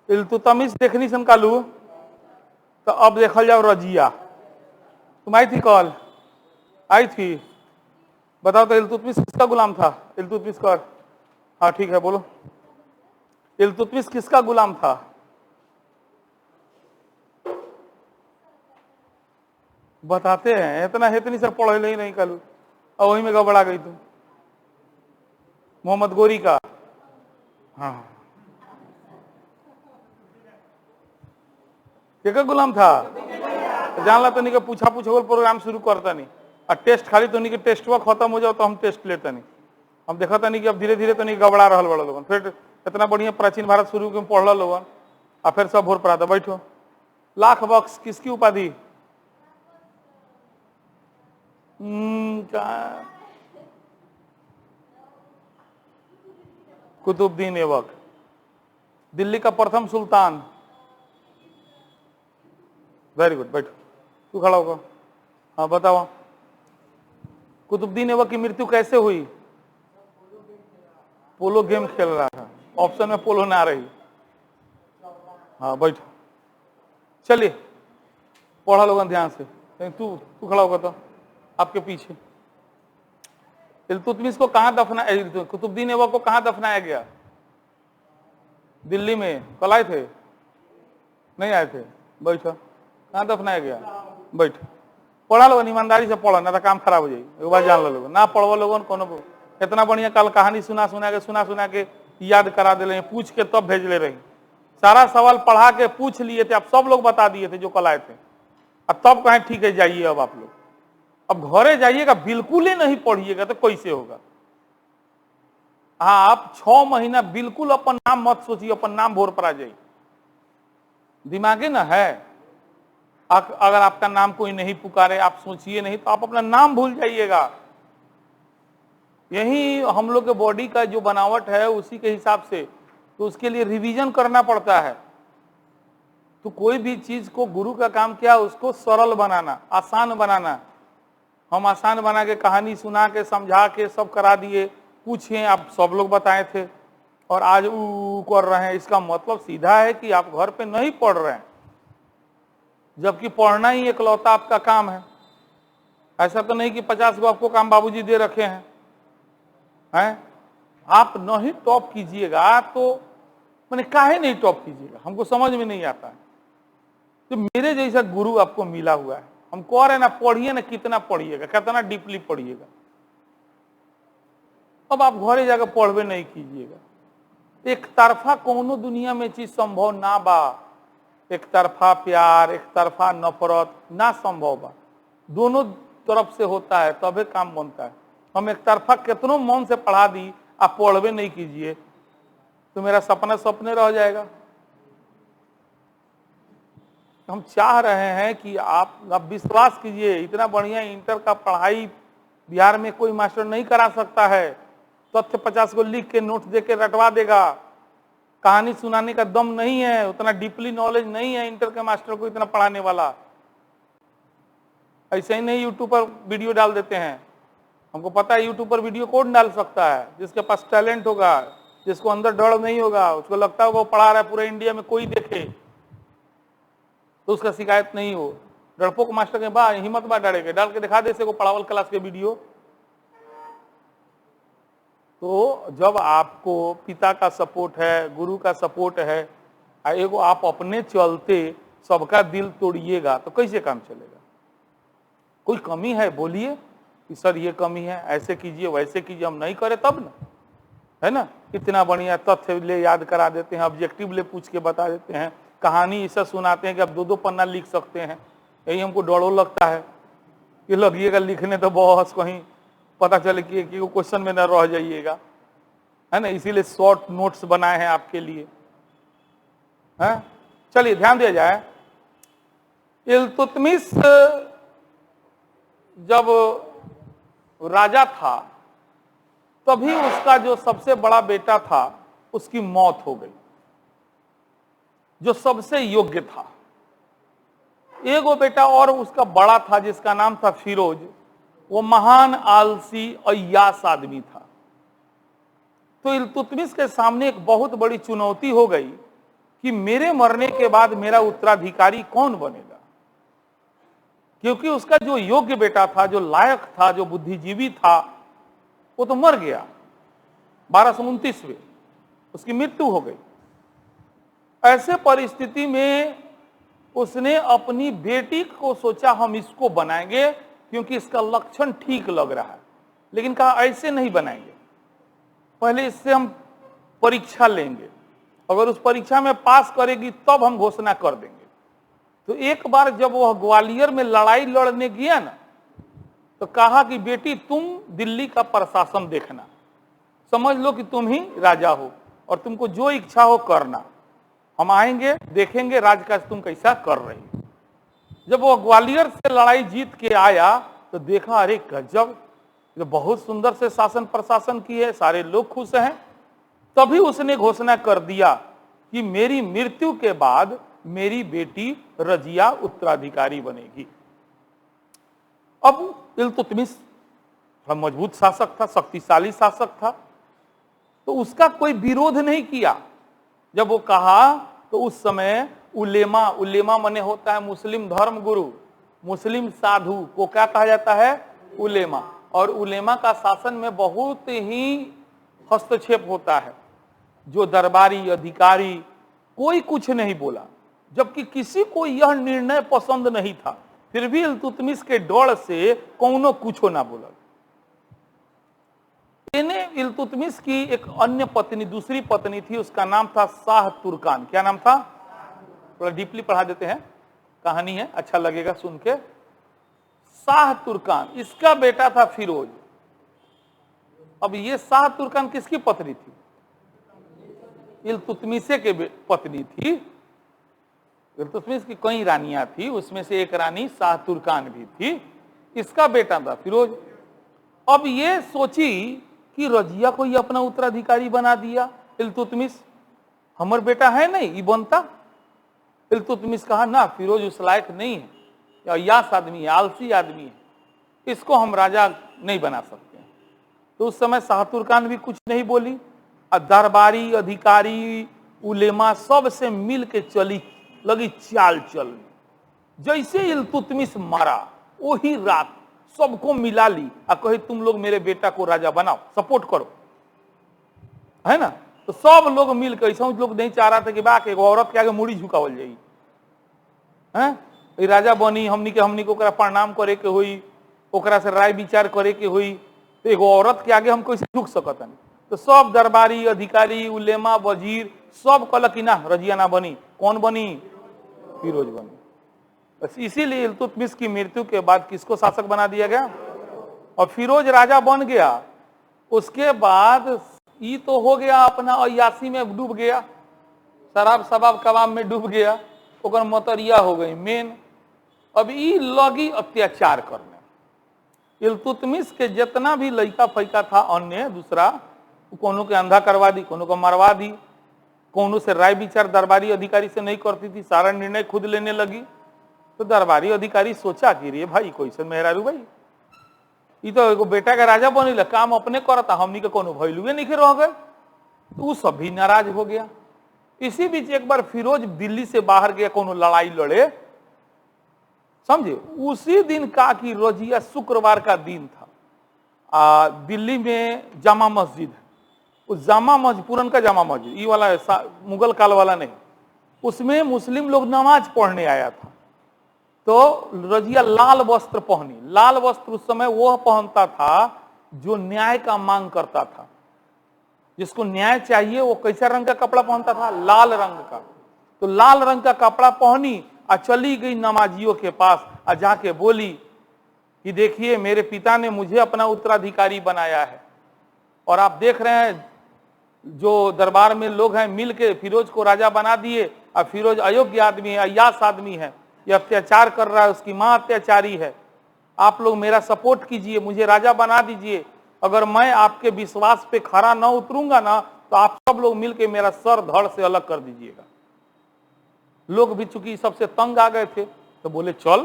इल्तुतमिश देखनी सन कालू, तो अब देखल जाओ रजिया। तुम आई थी कॉल, आई थी, बताओ तो इल्तुतमिश किसका गुलाम था? इल्तुतमिश का, हाँ ठीक है बोलो, इल्तुतमिश किसका गुलाम था? बताते हैं, इतना इतनी सब पढ़े नहीं कालू, और वही में गड़बड़ा गई तुम। मोहम्मद गोरी का, हाँ क्या गुलाम था? जान ला तो नहीं पूछा प्रोग्राम शुरू करता नहीं, और टेस्ट खाली तो नहीं कि टेस्ट हुआ खत्म हो जाओ तो हम टेस्ट लेते नहीं। हम देखा था नहीं कि अब धीरे धीरे तो नहीं गबड़ा रहा बड़ा लोगन, फिर इतना बढ़िया प्राचीन भारत शुरू के पढ़ लोगन, और फिर सब भोर पड़ा था। बैठो, लाख बक्स किसकी उपाधि? कुतुबुद्दीन ऐबक, दिल्ली का प्रथम सुल्तान। वेरी गुड, बैठो, तू खड़ा होगा। हाँ बताओ, कुतुबुद्दीन ऐबक की मृत्यु कैसे हुई? पोलो गेम खेल रहा था, ऑप्शन में पोलो ना रही। हाँ बैठो, चलिए पढ़ा लोगन ध्यान से। तू तू खड़ा होगा तो आपके पीछे। इल्तुतमिश को कहाँ दफना, कुतुबुद्दीन ऐबक को कहाँ दफनाया गया? दिल्ली में। कल आए थे? नहीं आए थे? बैठो, कहाँ दफनाया गया? बैठ, पढ़ा लोगन ईमानदारी से पढ़ा, ना तो काम खराब हो जाए। एक बार जान लो लोगन, ना पढ़वा लोगन कोनो इतना बढ़िया कल कहानी सुना सुना के याद करा दे, पूछ के तब भेज ले रही। सारा सवाल पढ़ा के पूछ लिए थे, आप सब लोग बता दिए थे जो कल आए थे, अब तब कहें ठीक है जाइए। अब आप लोग अब घरे जाइएगा, बिल्कुल ही नहीं पढ़िएगा तो कैसे होगा? हाँ, आप 6 महीना बिल्कुल अपन नाम मत सोचिए, अपन नाम भोर पर आ जाइए। दिमागी ना है, अगर आपका नाम कोई नहीं पुकारे, आप सोचिए नहीं, तो आप अपना नाम भूल जाइएगा। यही हम लोग के बॉडी का जो बनावट है उसी के हिसाब से, तो उसके लिए रिवीजन करना पड़ता है। तो कोई भी चीज को, गुरु का काम क्या, उसको सरल बनाना, आसान बनाना। हम आसान बना के कहानी सुना के समझा के सब करा दिए, पूछिए आप सब लोग बताए थे, और आज कर रहे हैं। इसका मतलब सीधा है कि आप घर पे नहीं पढ़ रहे हैं, जबकि पढ़ना ही इकलौता आपका काम है। ऐसा तो नहीं कि 50 गो आपको काम बाबूजी दे रखे हैं, आप नहीं टॉप कीजिएगा तो मैंने काहे नहीं टॉप कीजिएगा, हमको समझ में नहीं आता है। तो मेरे जैसा गुरु आपको मिला हुआ है, हम कह रहे ना पढ़िए ना, कितना पढ़िएगा, कितना डीपली पढ़िएगा। अब आप घरे जाकर पढ़वे नहीं कीजिएगा। एक तरफा कोनो दुनिया में चीज संभव ना बा, एक तरफा प्यार, एक तरफा नफरत ना संभव बा। दोनों तरफ से होता है तबे काम बनता है। हम एक तरफा कितनों मन से पढ़ा दी, आप पढ़वे नहीं कीजिए तो मेरा सपना सपने रह जाएगा। हम चाह रहे हैं कि आप विश्वास कीजिए, इतना बढ़िया इंटर का पढ़ाई बिहार में कोई मास्टर नहीं करा सकता है। तथ्य 50 को लिख के नोट दे के रटवा देगा, कहानी सुनाने का दम नहीं है, उतना डीपली नॉलेज नहीं है इंटर के मास्टर को इतना पढ़ाने वाला। ऐसे ही नहीं यूट्यूब पर वीडियो डाल देते हैं, हमको पता है यूट्यूब पर वीडियो कौन डाल सकता है? जिसके पास टैलेंट होगा, जिसको अंदर डर नहीं होगा, उसको लगता है वो पढ़ा रहा है पूरे इंडिया में कोई देखे तो उसका शिकायत नहीं हो। डरपोक मास्टर के बा हिम्मत बा डरेगा, डाल के दिखा दे से को पढ़ावल क्लास के वीडियो। तो जब आपको पिता का सपोर्ट है, गुरु का सपोर्ट है, एगो आप अपने चलते सबका दिल तोड़िएगा तो कैसे काम चलेगा? कोई कमी है बोलिए कि सर ये कमी है, ऐसे कीजिए वैसे कीजिए, हम नहीं करे तब ना, है ना? इतना बढ़िया तथ्य ले याद करा देते हैं, ऑब्जेक्टिव ले पूछ के बता देते हैं, कहानी ऐसा सुनाते हैं कि आप 2-2 पन्ना लिख सकते हैं। यही हमको डरो लगता है कि लगिएगा लिखने तो बहुत कहीं पता चले कि क्वेश्चन में न रह जाइएगा, है ना? इसीलिए शॉर्ट नोट्स बनाए हैं आपके लिए, है? चलिए ध्यान दिया जाए। इल्तुतमिश जब राजा था तभी उसका जो सबसे बड़ा बेटा था उसकी मौत हो गई, जो सबसे योग्य था। एगो बेटा और उसका बड़ा था जिसका नाम था फिरोज, वो महान आलसी अय्यास आदमी था। तो इल्तुतमिश के सामने एक बहुत बड़ी चुनौती हो गई कि मेरे मरने के बाद मेरा उत्तराधिकारी कौन बनेगा, क्योंकि उसका जो योग्य बेटा था, जो लायक था, जो बुद्धिजीवी था, वो तो मर गया 1229 में, उसकी मृत्यु हो गई। ऐसे परिस्थिति में उसने अपनी बेटी को सोचा हम इसको बनाएंगे क्योंकि इसका लक्षण ठीक लग रहा है, लेकिन कहा ऐसे नहीं बनाएंगे, पहले इससे हम परीक्षा लेंगे, अगर उस परीक्षा में पास करेगी तब हम घोषणा कर देंगे। तो एक बार जब वह ग्वालियर में लड़ाई लड़ने गया ना, तो कहा कि बेटी तुम दिल्ली का प्रशासन देखना, समझ लो कि तुम ही राजा हो और तुमको जो इच्छा हो करना, हम आएंगे देखेंगे राजकाज तुम कैसा कर रही हो। जब वो ग्वालियर से लड़ाई जीत के आया तो देखा अरे गजब, ये बहुत सुंदर से शासन प्रशासन की है, सारे लोग खुश हैं। तभी उसने घोषणा कर दिया कि मेरी मृत्यु के बाद मेरी बेटी रजिया उत्तराधिकारी बनेगी। अब इल्तुतमिश थोड़ा मजबूत शासक था, शक्तिशाली शासक था, तो उसका कोई विरोध नहीं किया। जब वो कहा तो उस समय उलेमा माने होता है मुस्लिम धर्म गुरु, मुस्लिम साधु को क्या कहा जाता है, उलेमा। और उलेमा का शासन में बहुत ही हस्तक्षेप होता है। जो दरबारी अधिकारी कोई कुछ नहीं बोला, जबकि किसी को यह निर्णय पसंद नहीं था, फिर भी इल्तुतमिश के डर से कौनो कुछ ना बोला। इल्तुतमिश की एक अन्य पत्नी, दूसरी पत्नी थी, उसका नाम था शाह तुर्कान। क्या नाम था, थोड़ा डीपली पढ़ा देते हैं, कहानी है, अच्छा लगेगा सुन के। शाह तुर्कान, इसका बेटा था फिरोज। अब ये शाह तुर्कान किसकी पत्नी थी, इल्तुतमिशे के पत्नी थी। इल्तुतमिश की कई रानियां थी, उसमें से एक रानी शाह तुर्कान भी थी, इसका बेटा था फिरोज। अब ये सोची कि रजिया को ये अपना उत्तराधिकारी बना दिया इल्तुतमिश, हमर बेटा है नहीं ये बनता। इल्तुतमिश कहा ना, फिरोज उस लायक नहीं है, अय्याश आदमी है, आलसी आदमी है, इसको हम राजा नहीं बना सकते। तो उस समय शाह तुर्कान भी कुछ नहीं बोली, और दरबारी अधिकारी उलेमा सब से मिल के चली लगी चाल चल। जैसे इल्तुतमिश मारा वही रात सबको मिला ली और कहे तुम लोग मेरे बेटा को राजा बनाओ, सपोर्ट करो, है ना। तो सब लोग मिलकर, ऐसा लोग नहीं चाह रहा था कि बाक एगो औरत के आगे मुड़ी झुकावल जाई, हैं राजा बनी, हमनी को ओकरा प्रणाम करे के हुई, ओकरा से राय विचार करे के हुई, तो एगो औरत के आगे हम कैसे झुक सकत नहीं। तो सब दरबारी अधिकारी उलेमा वजीर सब कहल कि ना रजिया ना बनी, कौन बनी, फिरोज बनी। बस इसीलिए इल्तुतमिश की मृत्यु के बाद किसको शासक बना दिया गया, और फिरोज राजा बन गया। उसके बाद ये तो हो गया अपना अय्यासी में डूब गया, शराब शबाब कबाब में डूब गया, ओकर मतरिया हो गई मेन। अब ये लगी अत्याचार करने। इल्तुतमिश के जितना भी लड़का फैका था अन्य दूसरा, कोनो के अंधा करवा दी, कोनो को मरवा दी, कोनो से राय विचार दरबारी अधिकारी से नहीं करती थी, सारा निर्णय खुद लेने लगी। तो दरबारी अधिकारी सोचा कि रे भाई कैसे मेहरारू भाई, ये तो एगो बेटा का राजा बनिल, काम अपने करता, हमनी के कोनो वैल्यूए नहीं रह गए। तो वो सब भी नाराज हो गया। इसी बीच एक बार फिरोज दिल्ली से बाहर गया कोनो लड़ाई लड़े, समझे। उसी दिन का कि रजिया शुक्रवार का दिन था, दिल्ली में जामा मस्जिद है, उस जामा मस्जिद पुरन का जामा मस्जिद, ये वाला मुगल काल वाला नहीं, उसमें मुस्लिम लोग नमाज पढ़ने आया था। तो रजिया लाल वस्त्र पहनी। लाल वस्त्र उस समय वह पहनता था जो न्याय का मांग करता था, जिसको न्याय चाहिए वो कैसा रंग का कपड़ा पहनता था, लाल रंग का। तो लाल रंग का कपड़ा पहनी और चली गई नमाजियों के पास और जाके बोली कि देखिए मेरे पिता ने मुझे अपना उत्तराधिकारी बनाया है, और आप देख रहे हैं जो दरबार में लोग हैं मिल के फिरोज को राजा बना दिए, और फिरोज अयोग्य आदमी है, अय्याश आदमी है, ये अत्याचार कर रहा है, उसकी माँ अत्याचारी है, आप लोग मेरा सपोर्ट कीजिए, मुझे राजा बना दीजिए। अगर मैं आपके विश्वास पे खरा न उतरूंगा ना तो आप सब लोग मिलके मेरा सर धड़ से अलग कर दीजिएगा। लोग भी चूंकि सबसे तंग आ गए थे तो बोले चल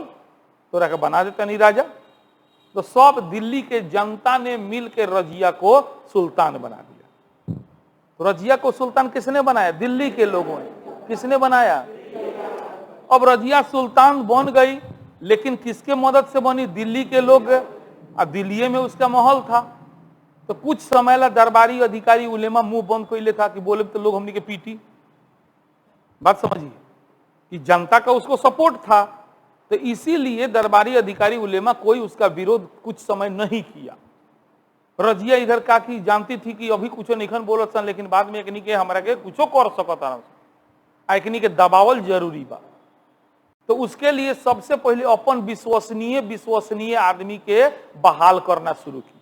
तोरा के बना देता नहीं राजा। तो सब दिल्ली के जनता ने मिल के रजिया को सुल्तान बना दिया। तो रजिया को सुल्तान किसने बनाया, दिल्ली के लोगों ने। किसने बनाया? अब रजिया सुल्तान बन गई, लेकिन किसके मदद से बनी? दिल्ली के लोग, दिल्ली में उसका माहौल था। तो कुछ समय ला दरबारी अधिकारी उलेमा मुंह बंद कैले था कि बोले तो लोग हमने के पीटी। बात समझिए कि जनता का उसको सपोर्ट था, तो इसीलिए दरबारी अधिकारी उलेमा कोई उसका विरोध कुछ समय नहीं किया। रजिया इधर का की जानती थी कि अभी कुछ नहीं बोलत सन, लेकिन बाद में एकनी के हमरा के कुछो कर सकता, एकनी के दबावल जरूरी बा। तो उसके लिए सबसे पहले अपन विश्वसनीय आदमी के बहाल करना शुरू की,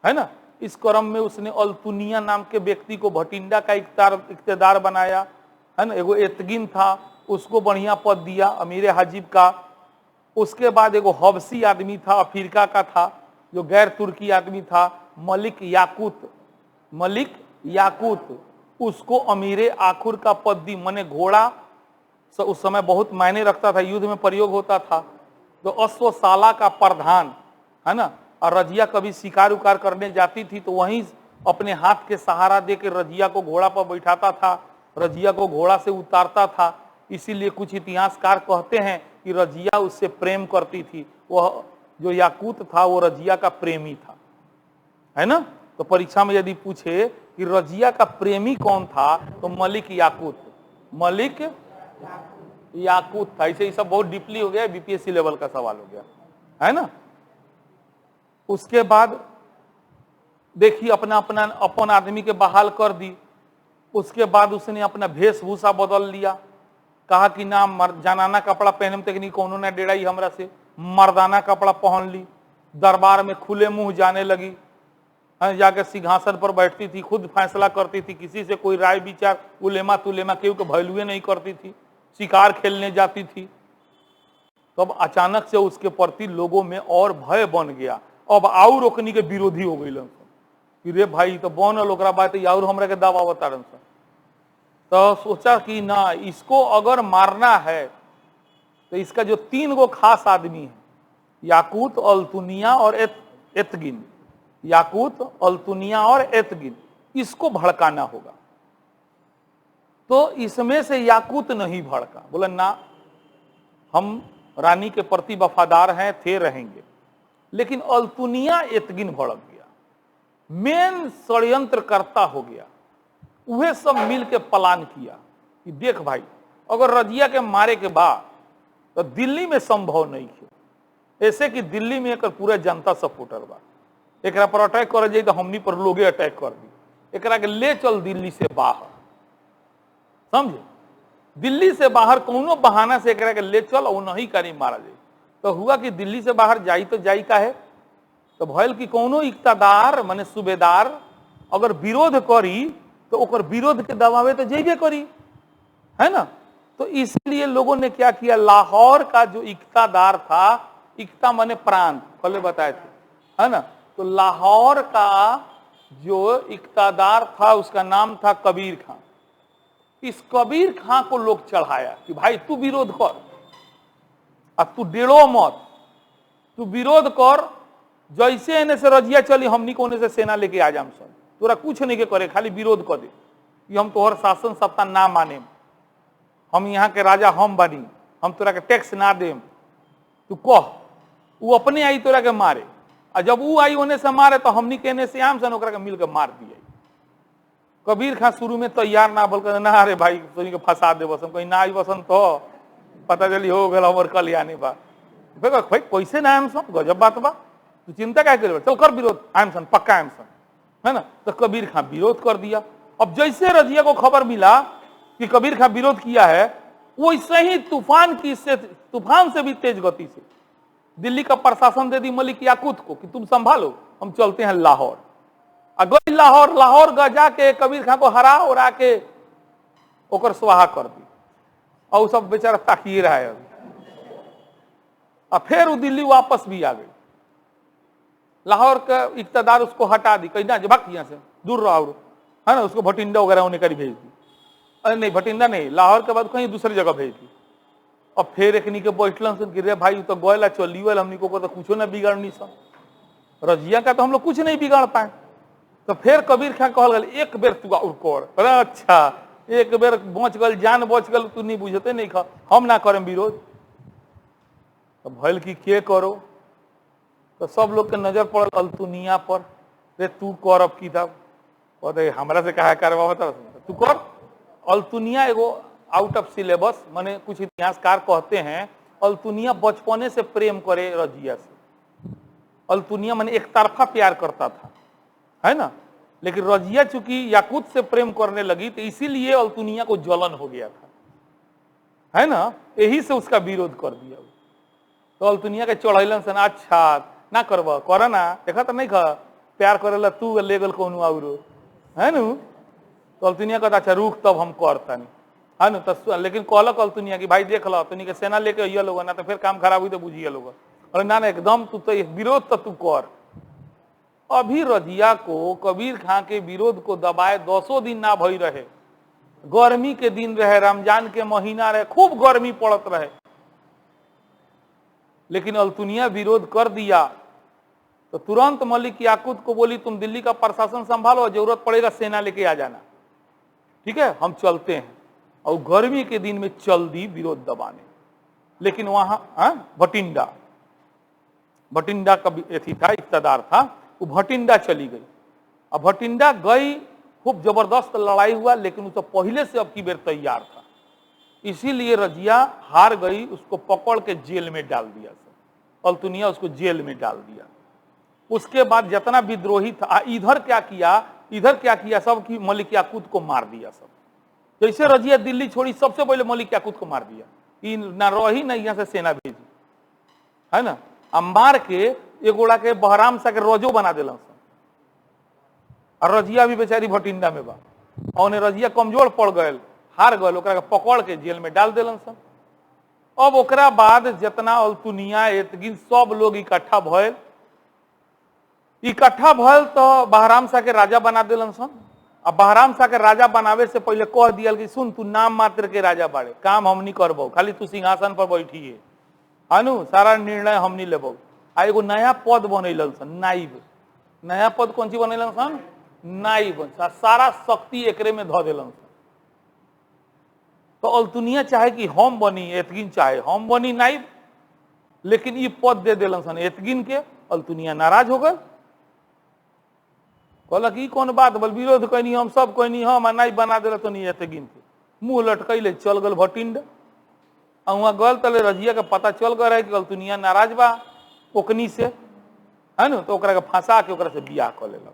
है ना। इस क्रम में उसने अल्तुनिया नाम के व्यक्ति को भटिंडा का इख्तेदार बनाया, है ना। एगो एतगिन था, उसको बढ़िया पद दिया, अमीर हाजिब का। उसके बाद एगो हबसी आदमी था, अफ्रीका का था, जो गैर तुर्की आदमी था, मलिक याकूत, उसको अमीर आखुर का पद दी। मने घोड़ा उस समय बहुत मायने रखता था, युद्ध में प्रयोग होता था। तो अश्वशाला का प्रधान, है ना। और रजिया कभी शिकार उकार करने जाती थी तो वहीं अपने हाथ के सहारा देकर रजिया को घोड़ा पर बैठाता था, रजिया को घोड़ा से उतारता था। इसीलिए कुछ इतिहासकार कहते हैं कि रजिया उससे प्रेम करती थी। वह जो याकूत था वो रजिया का प्रेमी था, है ना। तो परीक्षा में यदि पूछे कि रजिया का प्रेमी कौन था, तो मलिक याकूत था। इसे सब बहुत डीपली हो गया, बीपीएससी लेवल का सवाल हो गया, है ना। उसके बाद देखिए अपन आदमी के बहाल कर दी। उसके बाद उसने अपना वेशभूषा बदल लिया, कहा कि ना जनाना कपड़ा पहने तक कोनो ने डेराई हमरा से, मर्दाना कपड़ा पहन ली। दरबार में खुले मुंह जाने लगी, जाकर सिंहासन पर बैठती थी, खुद फैसला करती थी, किसी से कोई राय विचार उलेमा तुलेमा केहू के वैल्यूए नहीं करती थी। शिकार खेलने जाती थी। तब अचानक से उसके प्रति लोगों में और भय बन गया। अब आउर ओकनी के विरोधी हो गई कि रे भाई तो बनल ओकरा बात और हमरा के दावा बतारन। तो सोचा कि ना, इसको अगर मारना है तो इसका जो 3 गो खास आदमी है, याकूत, अल्तुनिया और एतगिन, इसको भड़काना होगा। तो इसमें से याकूत नहीं भड़का, बोला ना, हम रानी के प्रति वफादार हैं, थे, रहेंगे। लेकिन अल्तुनिया एतगिन भड़क गया, मेन षड्यंत्र करता हो गया। वह सब मिल के प्लान किया कि देख भाई, अगर रजिया के मारे के बाद तो दिल्ली में संभव नहीं है, ऐसे कि दिल्ली में एक पूरा जनता सपोर्टर बा, एक पर अटैक कर जाए तो हमनी पर लोगे अटैक कर दी, एक के ले चल दिल्ली से बाहर, समझे। दिल्ली से बाहर कोनो बहाना से एक के ले चल और नहीं करी मारा जाए। तो हुआ कि दिल्ली से बाहर जाई तो जाई का है, तो भयल कि कोनो इक्तादार माने सूबेदार अगर विरोध करी तो ओकर विरोध के दबावे तो जेबे करी, है ना। तो इसलिए लोगों ने क्या किया, लाहौर का जो इक्तादार था, इक्ता माने प्रांत, पहले बताए थे, है ना। तो लाहौर का जो इक्तादार था उसका नाम था कबीर खां। इस कबीर खां को लोग चढ़ाया कि भाई तू विरोध कर, अब तू डेढ़ो मत, तू विरोध कर, जैसे एने से रजिया चली हमनी कोने से सेना लेके आ जाम सब, तोरा कुछ नहीं के करे, खाली विरोध कर दे कि हम तोहर शासन सत्ता ना माने, हम यहाँ के राजा हम बनी, हम तोरा के टैक्स ना देम, तू कह। वो अपने आई तोरा के मारे, और जब वो आई होने से मारे तो हमनी कहने से आम सन ओकरा के मिल के मार दिया। कबीर खां शुरू में तैयार ना, बोल कर ना अरे भाई तोनी के फंसा दे बसन, कहीं ना आई बसन तो पता चली हो गया हमर कल्याणी बा। भाई कैसे ना आम सन, गजब बात बा, तू चिंता क्या करे, चल कर विरोध, आम सन पक्का आम सन, है ना। तो कबीर खां विरोध कर दिया। अब जैसे रजिया को खबर मिला कि कबीर खां विरोध किया है, वैसे ही तूफान से भी तेज गति से दिल्ली का प्रशासन दे दी मलिक याकूत को कि तुम संभालो, हम चलते हैं लाहौर। अगर लाहौर जाके कबीर खां को हरा उड़ा के ओकर स्वाहा कर दी, और सब बेचारा ताकिए रहा है। और फिर वो दिल्ली वापस भी आ गई। लाहौर का इक्तदार उसको हटा दी, कहीं ना भाग यहाँ से दूर रहो, है ना। उसको भटिंडा वगैरह उन्हें करी भेज दी, अरे नहीं भटिंडा नहीं, लाहौर के बाद कहीं दूसरी जगह भेज दी। और फिर एक के बैठलन से गिरे भाई तो गोयला चलिए हमनी को तो कुछ ना बिगाड़नी सब, रजिया का तो हम लोग कुछ नहीं बिगाड़ पाए। तो फिर कबीर खां कहल गए एक बेर तू और कर, अरे अच्छा एक बेर बच गल, जान बच गल, तू नहीं बुझते नहीं खा, हम ना करें विरोध। तो भल की के करो, तो सब लोग के नजर पड़ल अल्तुनिया पर, रे तू कर अब किताब, और हमरा से कहा करवा तू कर। अल्तुनिया एगो आउट ऑफ सिलेबस, माने कुछ इतिहासकार कहते हैं अल्तुनिया बचपने से प्रेम करे रजिया से। अल्तुनिया माने एक तरफा प्यार करता था, है ना, लेकिन रजिया चूंकि याकूत से प्रेम करने लगी तो इसीलिए अल्तुनिया को ज्वलन हो गया था, है ना, यही से उसका विरोध कर दिया। तो अल्तुनिया के चढ़ैलन से, अच्छा ना करब, कर ना, देखा तो नहीं खा प्यार करेला तू ले गल कौन आउरो, है न। तो अल्तुनिया कहता अच्छा रुक तब हम करता नहीं, है न। तो लेकिन कहलक अल्तुनिया कि भाई देख लो तनी के सेना लेके अइया लोग ना, तो फिर काम खराब हुई तो बुझिए लोग, और ना ना एकदम तू तो विरोध तो तू कर। अभी रजिया को कबीर खां के विरोध को दबाए 10 दिन ना भई रहे, गर्मी के दिन रहे, रमजान के महीना रहे, खूब गर्मी पड़त रहे, लेकिन अल्तुनिया विरोध कर दिया। तो तुरंत मलिक याकूत को बोली तुम दिल्ली का प्रशासन संभालो, जरूरत पड़ेगा सेना लेके आ जाना, ठीक है हम चलते हैं। और गर्मी के दिन में चल दी विरोध दबाने। लेकिन वहां भटिंडा का एथी था, इक्तदार था, वो भटिंडा चली गई। अब भटिंडा गई, खूब जबरदस्त लड़ाई हुआ, लेकिन उससे पहले से अब की बेर तैयार था, इसीलिए रजिया हार गई, उसको पकड़ के जेल में डाल दिया सब, अल्तुनिया उसको जेल में डाल दिया। उसके बाद जितना विद्रोही था इधर क्या किया, सब की मलिक याकूत को मार दिया सब। जैसे रजिया दिल्ली छोड़ी सबसे पहले मलिक याकूत को मार दिया, कि ना रही ना यहाँ से सेना भेजी, है ना। मार के एक गोड़ा के बहराम सा के रजो बना दिल, और रजिया भी बेचारी भटिंडा में बा, और रजिया कमजोर पड़ गए, हार गए, ओकरा के पकड़ के जेल में डाल दिलन सब। अब ओकरा बाद जितना अल्तुनिया एतगिन सब लोग इकट्ठा भयल तो बहराम शाह के राजा बना दिलन सन। अब बहराम शाह के राजा बनावे से पहले कह दिया कि सुन तू नाम मात्र के राजा बाड़े, काम हमनी करबो, खाली तू सिंहासन पर बैठिए, अनु सारा निर्णय हमनी लेबो। आ एगो नया पद बनैलन सन, नाइब। नया पद कौन सी बनैलन सन? नाइब। सारा शक्ति एकरे में धो दिलन सन। तो अल्तुनिया चाहे कि हम बनी, एतगिन चाहे हम बनी नाइब, लेकिन ये पद दे दिलन सन एतगिन के। अल्तुनिया नाराज हो गए, कहलक ई कौन बात, बोल विरोध कैनी हम सब कैनी, हम नाइब बना दिल तो नहीं एतगिन के। मुंह लटकैले चल गल भटिंड। वहां गल तले रजिया के पता चल गए रहे कि अल्तुनिया नाराज बा ओकनी से, है न। तो ओकरा के फंसा के ओकरा से बियाह कर लेलक।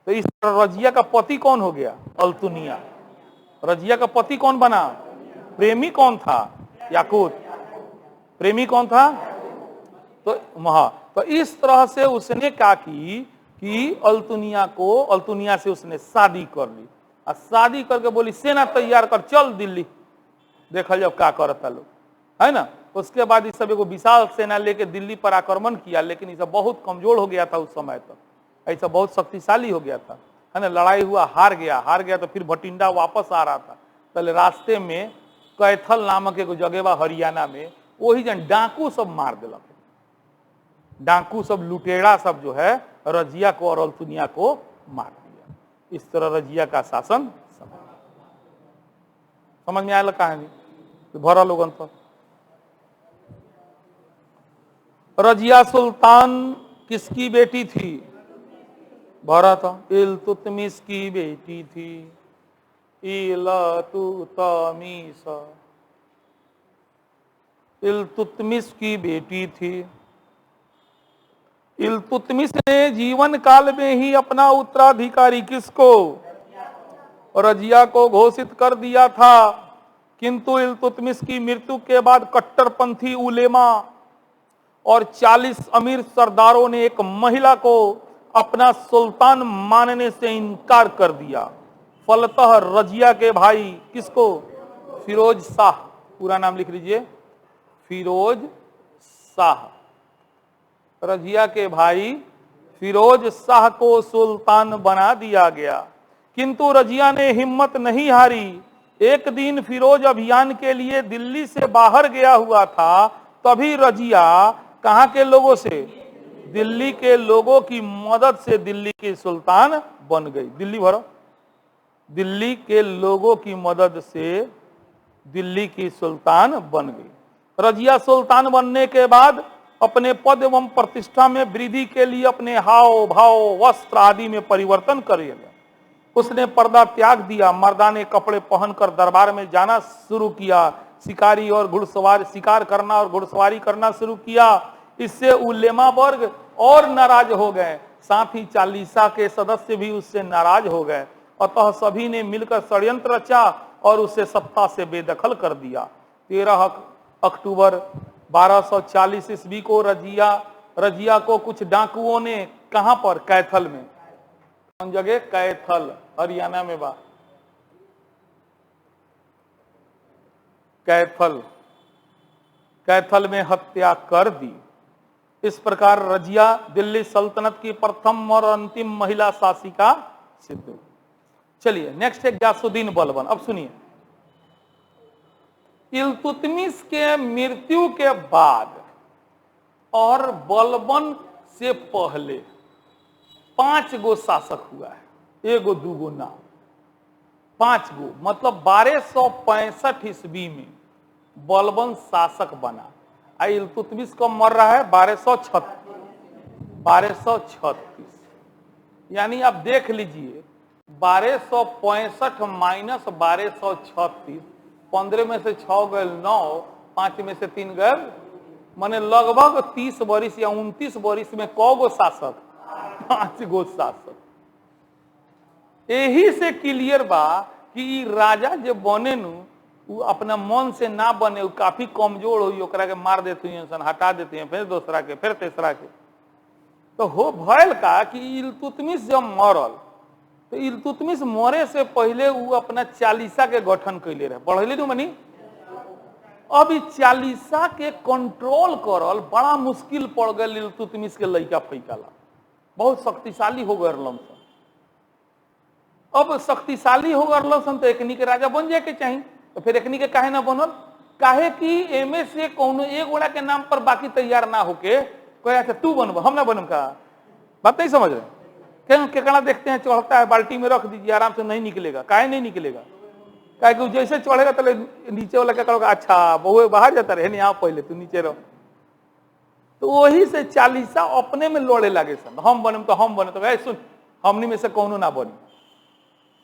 तो इस तरह रजिया का पति कौन हो गया? अल्तुनिया। रजिया का पति कौन बना? प्रेमी कौन था? याकूत। प्रेमी कौन था? तो इस तरह से उसने कहा कि अल्तुनिया से उसने शादी कर ली, और शादी करके बोली सेना तैयार कर चल दिल्ली, देखल जब क्या करता लोग, है ना। उसके बाद इस सब एगो विशाल सेना लेके दिल्ली पर आक्रमण किया, लेकिन ये सब बहुत कमजोर हो गया था उस समय तक, ऐसा बहुत शक्तिशाली हो गया था, है ना। लड़ाई हुआ, हार गया तो फिर भटिंडा वापस आ रहा था। पहले रास्ते में कैथल नामक एगो जगह बा हरियाणा में, वही जन डाकू सब मार दिलक। डाकू सब, लुटेरा सब जो है रजिया को और अल्तुनिया को मार दिया। इस तरह रजिया का शासन समझ में आया कहानी? तो भरा लोगन पर। रजिया सुल्तान किसकी बेटी थी? भरा था इल्तुतमिश की बेटी थी। इल्तुतमिश की बेटी थी। इल्तुतमिश ने जीवन काल में ही अपना उत्तराधिकारी किसको? रजिया को घोषित कर दिया था, किंतु इल्तुतमिश की मृत्यु के बाद कट्टरपंथी उलेमा और 40 अमीर सरदारों ने एक महिला को अपना सुल्तान मानने से इनकार कर दिया। फलतः रजिया के भाई किसको? फिरोज शाह, पूरा नाम लिख लीजिए, फिरोज शाह। रजिया के भाई फिरोज शाह को सुल्तान बना दिया गया, किंतु रजिया ने हिम्मत नहीं हारी। एक दिन फिरोज अभियान के लिए दिल्ली से बाहर गया हुआ था, तभी रजिया कहां के लोगों से? दिल्ली के लोगों की मदद से दिल्ली की सुल्तान बन गई। दिल्ली भरो, दिल्ली के लोगों की मदद से दिल्ली की सुल्तान बन गई। रजिया सुल्तान बनने के बाद अपने पद एवं प्रतिष्ठा में वृद्धि के लिए अपने हाव भाव वस्त्र आदि में परिवर्तन करेगा। उसने पर्दा त्याग दिया, मर्दाने कपड़े पहनकर दरबार में जाना शुरू किया, शिकारी और घुड़सवार शिकार करना और घुड़सवारी करना शुरू किया। इससे उलेमा वर्ग और नाराज हो गए, साथ ही चालीसा के सदस्य भी उससे नाराज हो गए। अतः सभी ने मिलकर षड्यंत्र रचा और उसे सत्ता से बेदखल कर दिया। 13 अक्टूबर 1240 ईस्वी को रजिया को कुछ डाकुओं ने कहां पर, कैथल में, कौन जगह, कैथल हरियाणा में बा, कैथल में हत्या कर दी। इस प्रकार रजिया दिल्ली सल्तनत की प्रथम और अंतिम महिला शासिका सिद्ध हुई। चलिए नेक्स्ट है गयासुद्दीन बलबन। अब सुनिए, इल्तुतमिश के मृत्यु के बाद और बलबन से पहले 5 गो शासक हुआ है, एगो दूगो ना, 5 गो, मतलब 1265 ईस्वी में बलबन शासक बना। इल्तुतमिश कब मर रहा है, 1236, यानी आप देख लीजिए 1265 माइनस 1236, 15 में से 6 गए 9, 5 में से 3 गए, माने लगभग 30 वर्ष या 29 वर्ष में कौ गो शासक, 5 गो शासक। यही से क्लियर बा कि राजा जो बने नु वो अपना मन से ना बने, वो काफी कमजोर हुई, ओकरा के मार देते हैं, हटा देते हैं, फिर दूसरा के, फिर तीसरा के। तो हो भयल का कि इल्तुतमिश जब मरल तो इल्तुतमिश मरे से पहले वो अपना चालीसा के गठन कैले रहे, पढ़ले नु मनी। अब इस चालीसा के कंट्रोल करल बड़ा मुश्किल पड़ गए इल्तुतमिश के लइका फैकाला, बहुत शक्तिशाली हो गए रहलन। अब शक्तिशाली हो गए रहलन तो एकनी के राजा बन जाए के चाहिए, तो फिर एकनी के काहे ना बनल, काहे कि एमे से कोनो एक गोड़ा के नाम पर बाकी तैयार ना होके कहे अच्छा तू बनब, हम ना बनम का, बात नहीं समझ रहे। क्यों केकड़ा देखते हैं चढ़ता है, बाल्टी में रख दीजिए, आराम से नहीं निकलेगा, काहे नहीं निकलेगा, काहे कि जैसे चढ़ेगा तो नीचे वाला क्या करोगा, अच्छा बहुए बाहर जाता रहे नहीं, आप पहले तू नीचे रहो। तो वही से चालीसा अपने में लड़े लगे सन, हम बनम तो हम बने, तो सुन हमनी में से कोनो ना बनी,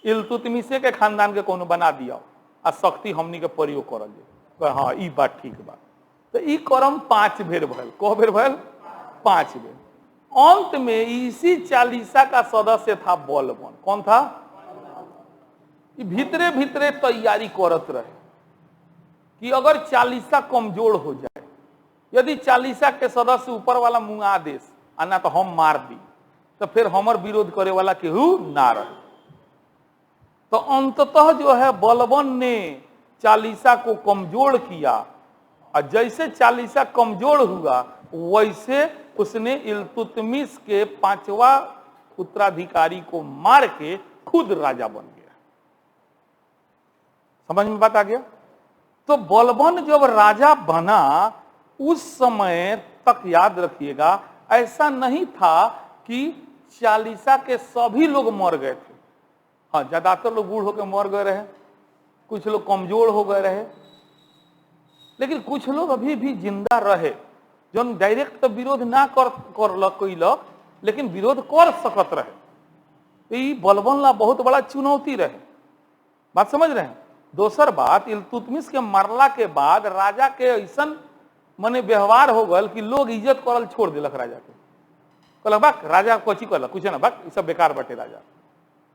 इल्तुतमिशे के खानदान के कोनो बना दिया आ शक्ति हमनी के प्रयोग करल जाए। हाँ ई बात ठीक बा। तो ई क्रम 5 बेर भल, कौ बेर भल, 5 बेर। अंत में इसी चालीसा का सदस्य था बलबन। कौन था, भीतरे भीतरे तैयारी करत रहे कि अगर चालीसा कमजोर हो जाए, यदि चालीसा के सदस्य ऊपर वाला मुंह आदेश आना तो हम मार दी, तो फिर हमर विरोध करे वाला केहू ना रहे। तो अंततः जो है बलबन ने चालीसा को कमजोर किया, और जैसे चालीसा कमजोर हुआ वैसे उसने इल्तुतमिश के 5वां उत्तराधिकारी को मार के खुद राजा बन गया। समझ में बात आ गया। तो बलबन जब राजा बना उस समय तक याद रखिएगा ऐसा नहीं था कि चालीसा के सभी लोग मर गए थे। हाँ, ज्यादातर लोग बूढ़ होकर मर गए रहे, कुछ लोग कमजोर हो गए रहे, लेकिन कुछ लोग अभी भी जिंदा रहे जो डायरेक्ट तो विरोध ना कर लेकिन विरोध कर सकत रहे। तो ये बलबन ला बहुत बड़ा चुनौती रहे, बात समझ रहे हैं। दोसर बात, इल्तुतमिश के मरला के बाद राजा के ऐसा मने व्यवहार हो गल कि लोग इज्जत करल छोड़ दिलक राजा के, कहलक बाक राजा कोची कहलक कुछ ना, बाक सब बेकार बटे,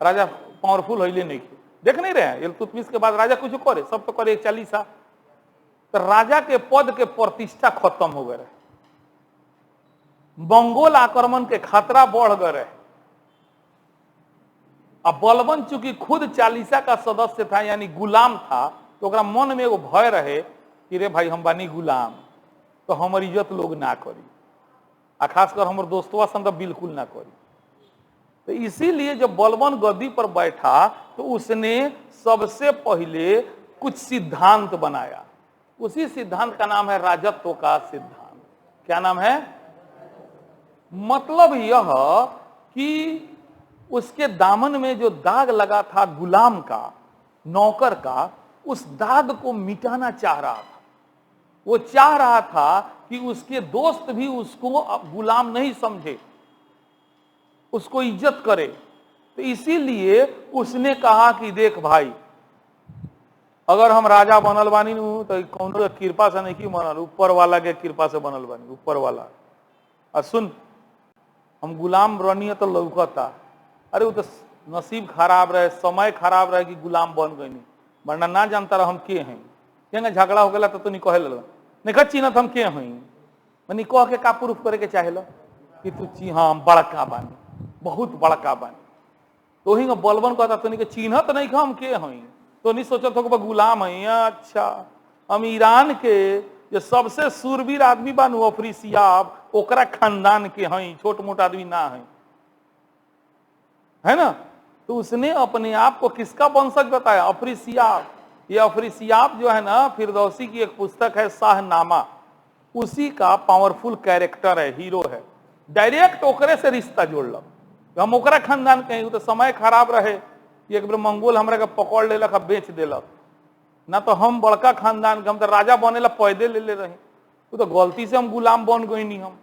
राजा पावरफुल होइले नहीं, देख नहीं रहे इल्तुतमिश के बाद राजा कुछ करे, सब तो करे चालीसा। तो राजा के पद के प्रतिष्ठा खत्म हो गए, मंगोल आक्रमण के खतरा बढ़ गए। अब बलबन चूंकि खुद चालीसा का सदस्य था यानी गुलाम था, तो ओकरा मन में एगो भय रहे कि रे भाई हम बानी गुलाम तो हमर इज्जत लोग ना करी, आ खासकर हमर दोस्तवा संग तो बिल्कुल ना करी। तो इसीलिए जब बलबन गद्दी पर बैठा तो उसने सबसे पहले कुछ सिद्धांत बनाया। उसी सिद्धांत का नाम है राजत्व का सिद्धांत। क्या नाम है? मतलब यह कि उसके दामन में जो दाग लगा था गुलाम का, नौकर का, उस दाग को मिटाना चाह रहा था। वो चाह रहा था कि उसके दोस्त भी उसको गुलाम नहीं समझे, उसको इज्जत करे। तो इसीलिए उसने कहा कि देख भाई, अगर हम राजा बनल बानी तो कौन कृपा से नहीं की बनल, ऊपर वाला के कृपा से बनल बानी, ऊपर वाला। और सुन, हम गुलाम रनिए तो लौकता, अरे वो तो नसीब खराब रहे, समय खराब रहे कि गुलाम बन गई, वरना ना जानता रहा हम के हैं। केंगे झगड़ा हो गया तो नहीं कहे नहीं चिन्हत हम के हई, मनी कह के का प्रूफ करे के चाहे कि तू हाँ हम बड़का बानी, बहुत बड़का बानी। तो ही बलबन कहता तो नहीं चिन्हत नहीं हम के हई, तो नहीं सोचत हो गुलाम है। अच्छा, हम ईरान के जो सबसे सूरवीर आदमी बानू अफरीसियाब, ओकरा खानदान के हई, छोट मोट आदमी ना है ना। तो उसने अपने आप को किसका वंशज बताया? अफरीसियाब। ये अफरीसियाब जो है ना, फिरदौसी की एक पुस्तक है शाहनामा, उसी का पावरफुल कैरेक्टर है, हीरो है। डायरेक्ट ओकरे से रिश्ता जोड़ल, हम ओकरा खानदान कहीं। तो समय खराब रहे, एक बार मंगोल हमरा के पकड़ लेलक, बेच देलक ना, तो हम बड़का खानदान के, हम तो राजा बने ला पैदे ले रहे, तो गलती से हम गुलाम बन गई नहीं हम,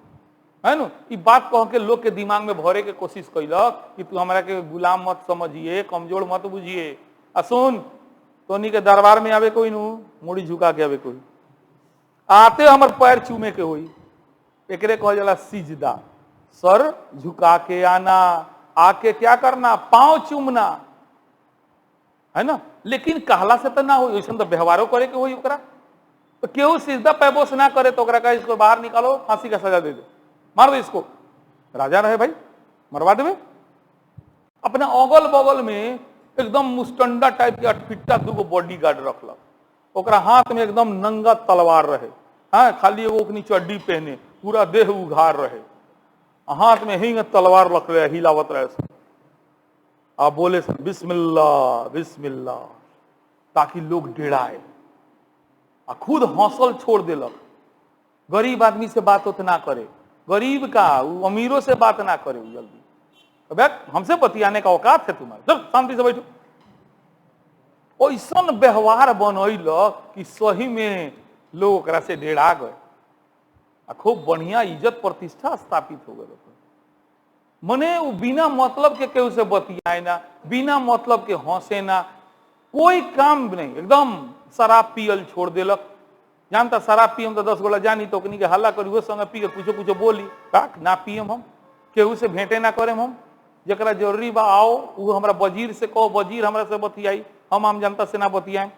है ना। ये बात कह के लोग के दिमाग में भरे के कोशिश कैलक कि तू हमरा के गुलाम मत समझिए, कमजोर मत बुझिए। सुन, तोनी के दरबार में आवे कोई नू, मुड़ी झुका के आवे कोई, आते हमर पैर चूमे के होई, एकरे कहल जाला सिजदा, सर झुका के आना, आके क्या करना, पांव चूमना, है ना। लेकिन कहला से तो ना हो, ऐसा तो व्यवहारों करे के होई ओकरा। तो केहू सिजदा पैबोस ना करे तो ओकरा का इसको बाहर निकालो, फांसी का सजा दे दो, मार दो इसको, राजा रहे भाई मरवा देवे। अपने अगल बगल में एकदम मुस्टंडा टाइप के अटफिट्टा दूगो बॉडी गार्ड रखलक, ओकरा हाथ में एकदम नंगा तलवार रहे, हाँ, खाली एगो ओकनी चड्डी पहने, पूरा देह उघार रहे, हाथ में हिंग तलवार रख रहे, हिलावत रहे सब। आप बोले सन बिस्मिल्लाह बिस्मिल्लाह, ताकि लोग डेराए। खुद हौसल छोड़ देलक, गरीब आदमी से बात उतना करे, गरीब का अमीरों से बात ना करे जल्दी, हमसे बतियाने का औकात है तुम्हारे, चल शांति से बैठो। ऐसा व्यवहार बनल कि सही में लोग ओकरा से डेरा गए, खूब बढ़िया इज्जत प्रतिष्ठा स्थापित हो गए। मने वो बिना मतलब के केहू से बतियाए ना, बिना मतलब के हंसे ना, कोई काम नहीं, एकदम शराब पियल छोड़ देलक। जानता शराब पियम तो 10 गोला जानी तो के हल्ला करी, वो संगे पी के कुछो कुछो बोली, का ना पियम हम, केहू से भेंटे ना करेम हम, जरा जरूरी बा आओ वो हमरा वजीर से कहो, वजीर हमरा से बतियाई, हम आम जनता से ना बतियाए।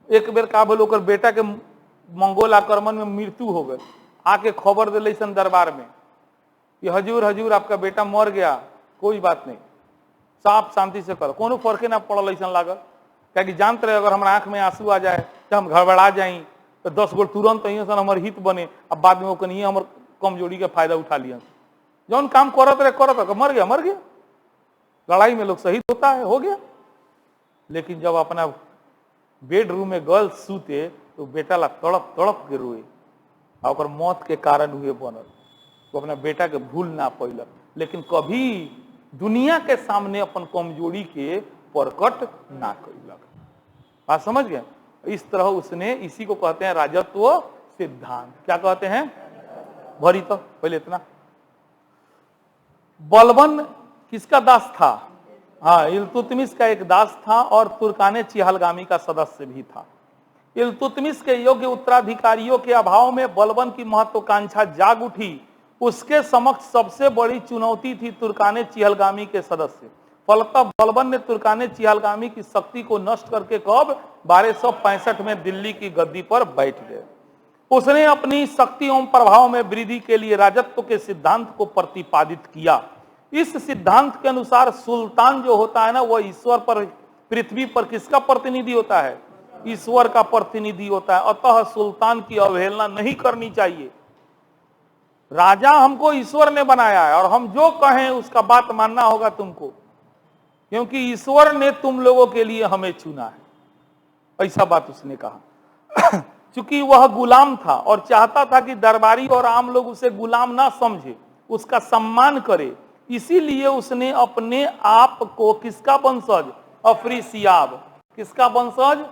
एक बेर का बोल, ओकर बेटा के मंगोल आक्रमण में मृत्यु हो गई, आके खबर दिले सन दरबार में कि हजूर हजूर आपका बेटा मर गया, कोई बात नहीं, साफ शांति से करो, कोनो फर्के ना पड़ल ऐसा लागल। क्या जानते रहे अगर हमारा आंख में आंसू आ जाए तो हम गड़बड़ा जाई, तो 10 गो तुरंत हमारे हित बने, अब बाद में वो हमारे कमजोरी का फायदा उठा लिया, जौन काम करत रहे मर गया मर गया, लड़ाई में लोग शहीद होता है, हो गया। लेकिन जब अपना बेडरूम में गर्ल सूते तो बेटा ला तड़प तड़प के रोए, और मौत के कारण हुए बनल, तो अपना बेटा के भूल ना पैलक, लेकिन कभी दुनिया के सामने अपन कमजोरी के प्रकट ना कैलक। बात समझ गए? इस तरह उसने, इसी को कहते हैं राजत्व सिद्धांत। क्या कहते हैं? भरी तो पहले इतना। बलबन किसका दास था? हाँ, इल्तुतमिश का एक दास था और तुर्काने चिहलगामी का सदस्य भी था। इल्तुतमिश के योग्य उत्तराधिकारियों के अभाव में बलबन की महत्वाकांक्षा जाग उठी। उसके समक्ष सबसे बड़ी चुनौती थी तुर्काने चिहलगामी के सदस्य। फलतः बलबन ने तुर्काने चिहलगामी की शक्ति को नष्ट करके कब 1265 में दिल्ली की गद्दी पर बैठ गए। उसने अपनी शक्ति एवं प्रभाव में वृद्धि के लिए राजत्व के सिद्धांत को प्रतिपादित किया। इस सिद्धांत के अनुसार सुल्तान जो होता है ना, वह ईश्वर पर, पृथ्वी पर किसका प्रतिनिधि होता है? ईश्वर का प्रतिनिधि होता है। अतः सुल्तान की अवहेलना नहीं करनी चाहिए। राजा हमको ईश्वर ने बनाया है और हम जो कहें उसका बात मानना होगा तुमको, क्योंकि ईश्वर ने तुम लोगों के लिए हमें चुना है। ऐसा बात उसने कहा। चूंकि वह गुलाम था और चाहता था कि दरबारी और आम लोग उसे गुलाम ना समझे, उसका सम्मान करे, इसीलिए उसने अपने आप को किसका वंशज, अफ्रीसियाब, किसका वंशज,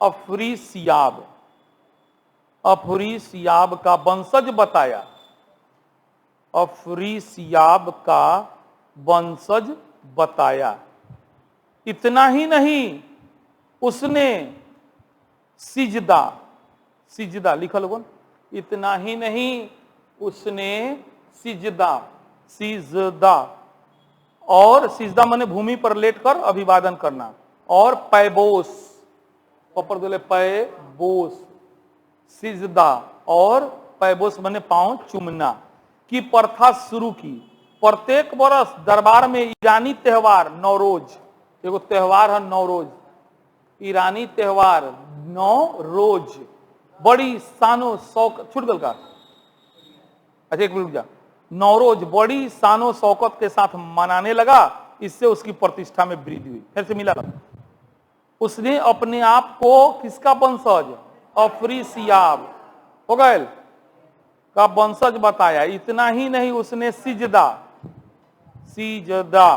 अफ्रीसियाब, अफ्रीसियाब का वंशज बताया, अफ्रीसियाब का वंशज बताया। इतना ही नहीं, उसने सिजदा, सिजदा लिखा लोगों, इतना ही नहीं, उसने सिजदा, सिजदा, और सिजदा माने भूमि पर लेटकर अभिवादन करना, और पैबोस, ऊपर बोले पैबोस, सिजदा और पैबोस माने पांव चूमना की प्रथा शुरू की। प्रत्येक वर्ष दरबार में ईरानी त्योहार नौरोज, एगो त्योहार है नौरोज, ईरानी त्योहार नौरोज, बड़ी शानो शौकत, छूट गल का, अच्छा एक मिनट जा, नौरोज बड़ी शानो शौकत के साथ मनाने लगा। इससे उसकी प्रतिष्ठा में वृद्धि हुई। फिर से मिला, उसने अपने आप को किसका वंशज, अफ्रीसियाब हो गए का वंशज बताया। इतना ही नहीं, उसने सिजदा, सिजदा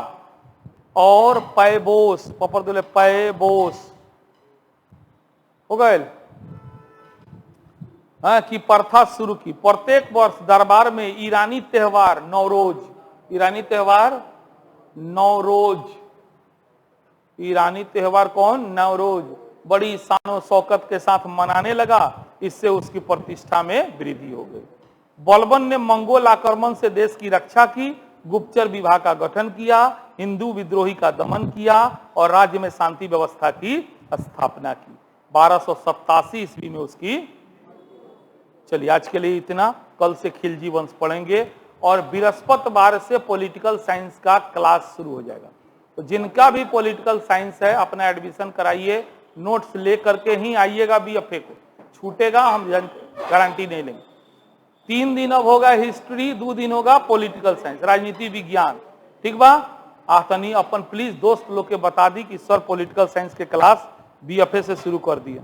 और पैबोस, पपर दिले पैबोस हो गए, की प्रथा शुरू की। प्रत्येक वर्ष दरबार में ईरानी त्योहार नौरोज, ईरानी त्योहार नौरोज, ईरानी त्योहार कौन, नौरोज, बड़ी शानो शौकत के साथ मनाने लगा। इससे उसकी प्रतिष्ठा में वृद्धि हो गई। बलबन ने मंगोल आक्रमण से देश की रक्षा की, गुप्तचर विभाग का गठन किया, हिंदू विद्रोही का दमन किया और राज्य में शांति व्यवस्था की स्थापना की। 1287 ईस्वी में उसकी। चलिए आज के लिए इतना, कल से खिलजी वंश पढ़ेंगे और बृहस्पतिवार से पॉलिटिकल साइंस का क्लास शुरू हो जाएगा। तो जिनका भी पॉलिटिकल साइंस है अपना एडमिशन कराइए, नोट्स ले करके ही आइएगा बीएफए को, छूटेगा हम गारंटी नहीं लेंगे। 3 दिन अब होगा हिस्ट्री, 2 दिन होगा पॉलिटिकल साइंस, राजनीति विज्ञान, ठीक बा। तनी अपन प्लीज दोस्त लोग के बता दी कि सर पॉलिटिकल साइंस के क्लास बीएफए से शुरू कर दिए।